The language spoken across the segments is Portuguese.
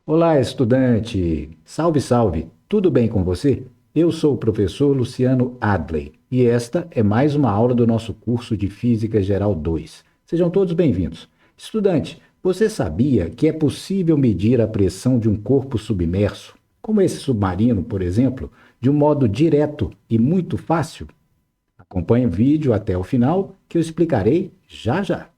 Olá, estudante! Salve, salve! Tudo bem com você? Eu sou o professor Luciano Adley e esta é mais uma aula do nosso curso de Física Geral 2. Sejam todos bem-vindos. Estudante, você sabia que é possível medir a pressão de um corpo submerso, como esse submarino, por exemplo, de um modo direto e muito fácil? Acompanhe o vídeo até o final que eu explicarei já já.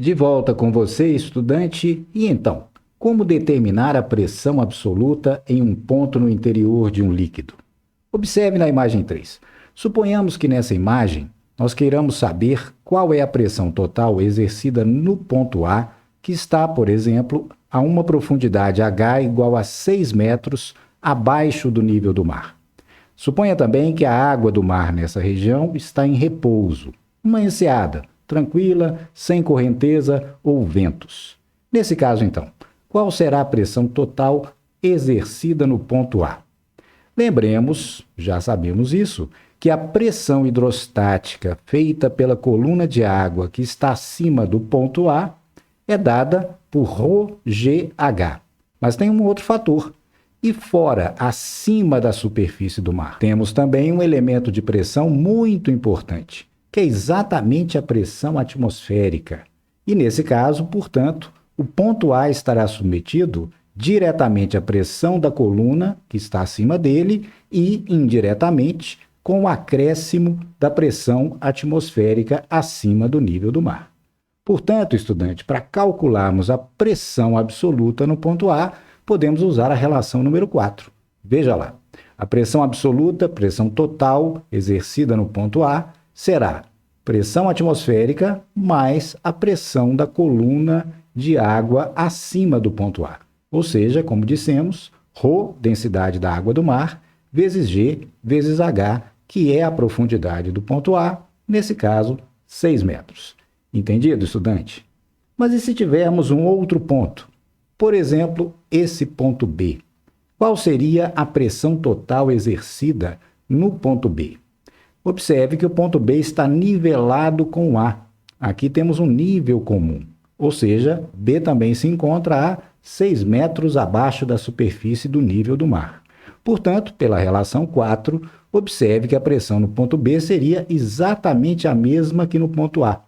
De volta com você, estudante. E então, como determinar a pressão absoluta em um ponto no interior de um líquido? Observe na imagem 3. Suponhamos que nessa imagem nós queiramos saber qual é a pressão total exercida no ponto A, que está, por exemplo, a uma profundidade H igual a 6 metros abaixo do nível do mar. Suponha também que a água do mar nessa região está em repouso, uma enseada, tranquila, sem correnteza ou ventos. Nesse caso, então, qual será a pressão total exercida no ponto A? Lembremos, já sabemos isso, que a pressão hidrostática feita pela coluna de água que está acima do ponto A é dada por ρgh. Mas tem um outro fator. E fora, acima da superfície do mar, temos também um elemento de pressão muito importante, que é exatamente a pressão atmosférica. E nesse caso, portanto, o ponto A estará submetido diretamente à pressão da coluna, que está acima dele, e indiretamente com o acréscimo da pressão atmosférica acima do nível do mar. Portanto, estudante, para calcularmos a pressão absoluta no ponto A, podemos usar a relação número 4. Veja lá, a pressão absoluta, pressão total exercida no ponto A, será pressão atmosférica mais a pressão da coluna de água acima do ponto A. Ou seja, como dissemos, ρ, densidade da água do mar, vezes G, vezes H, que é a profundidade do ponto A, nesse caso, 6 metros. Entendido, estudante? Mas e se tivermos um outro ponto? Por exemplo, esse ponto B. Qual seria a pressão total exercida no ponto B? Observe que o ponto B está nivelado com o A. Aqui temos um nível comum, ou seja, B também se encontra a 6 metros abaixo da superfície do nível do mar. Portanto, pela relação 4, observe que a pressão no ponto B seria exatamente a mesma que no ponto A.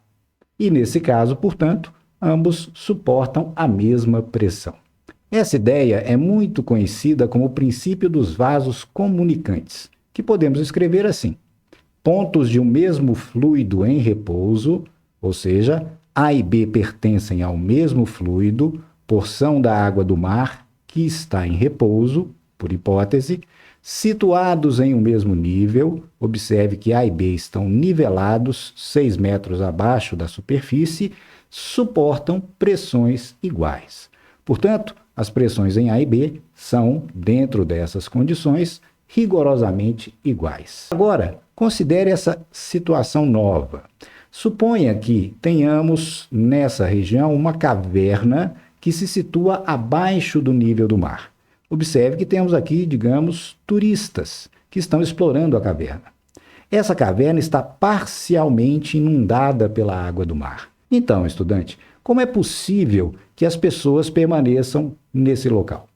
E nesse caso, portanto, ambos suportam a mesma pressão. Essa ideia é muito conhecida como o princípio dos vasos comunicantes, que podemos escrever assim: pontos de um mesmo fluido em repouso, ou seja, A e B pertencem ao mesmo fluido, porção da água do mar que está em repouso, por hipótese, situados em um mesmo nível, observe que A e B estão nivelados 6 metros abaixo da superfície, suportam pressões iguais. Portanto, as pressões em A e B são, dentro dessas condições, rigorosamente iguais. Agora, considere essa situação nova. Suponha que tenhamos nessa região uma caverna que se situa abaixo do nível do mar. Observe que temos aqui, digamos, turistas que estão explorando a caverna. Essa caverna está parcialmente inundada pela água do mar. Então, estudante, como é possível que as pessoas permaneçam nesse local?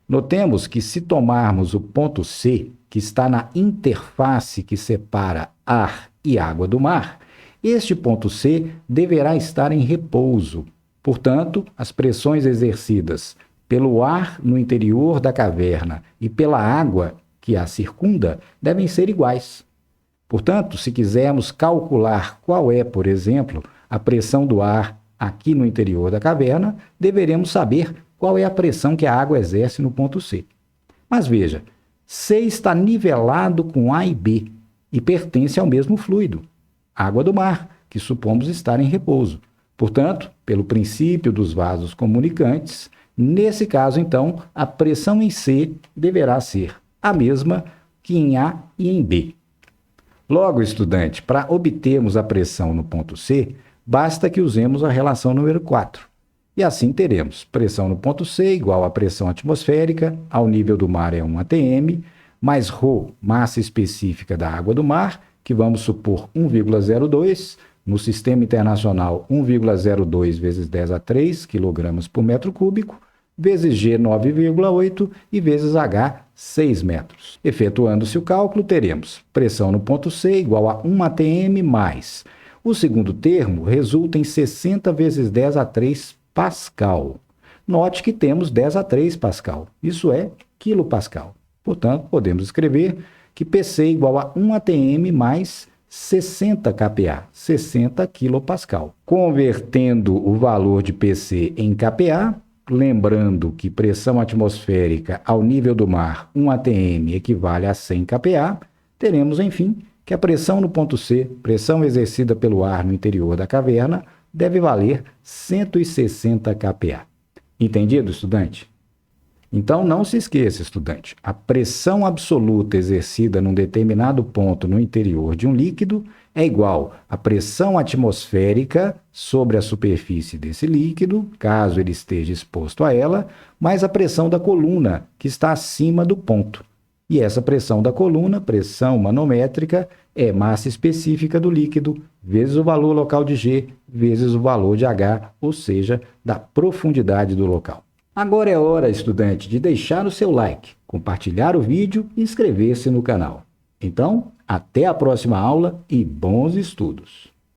Notemos que se tomarmos o ponto C, que está na interface que separa ar e água do mar, este ponto C deverá estar em repouso. Portanto, as pressões exercidas pelo ar no interior da caverna e pela água que a circunda devem ser iguais. Portanto, se quisermos calcular qual é, por exemplo, a pressão do ar aqui no interior da caverna, deveremos saber qual é a pressão que a água exerce no ponto C. Mas veja, C está nivelado com A e B e pertence ao mesmo fluido, água do mar, que supomos estar em repouso. Portanto, pelo princípio dos vasos comunicantes, nesse caso, então, a pressão em C deverá ser a mesma que em A e em B. Logo, estudante, para obtermos a pressão no ponto C, basta que usemos a relação número 4. E assim teremos pressão no ponto C igual à pressão atmosférica, ao nível do mar é 1 atm, mais ρ, massa específica da água do mar, que vamos supor 1,02, no sistema internacional 1,02 vezes 10 a 3 kg por metro cúbico, vezes G 9,8 e vezes H 6 metros. Efetuando-se o cálculo, teremos pressão no ponto C igual a 1 atm mais. O segundo termo resulta em 60 vezes 10 a 3 Pascal. Note que temos 10 a 3 Pascal, isso é quilopascal. Portanto, podemos escrever que PC igual a 1 atm mais 60 kPa, 60 kPa. Convertendo o valor de PC em kPa, lembrando que pressão atmosférica ao nível do mar, 1 atm, equivale a 100 kPa, teremos, enfim, que a pressão no ponto C, pressão exercida pelo ar no interior da caverna, deve valer 160 kPa. Entendido, estudante? Então, não se esqueça, estudante, a pressão absoluta exercida num determinado ponto no interior de um líquido é igual à pressão atmosférica sobre a superfície desse líquido, caso ele esteja exposto a ela, mais a pressão da coluna, que está acima do ponto. E essa pressão da coluna, pressão manométrica, é massa específica do líquido, vezes o valor local de G, vezes o valor de H, ou seja, da profundidade do local. Agora é hora, estudante, de deixar o seu like, compartilhar o vídeo e inscrever-se no canal. Então, até a próxima aula e bons estudos!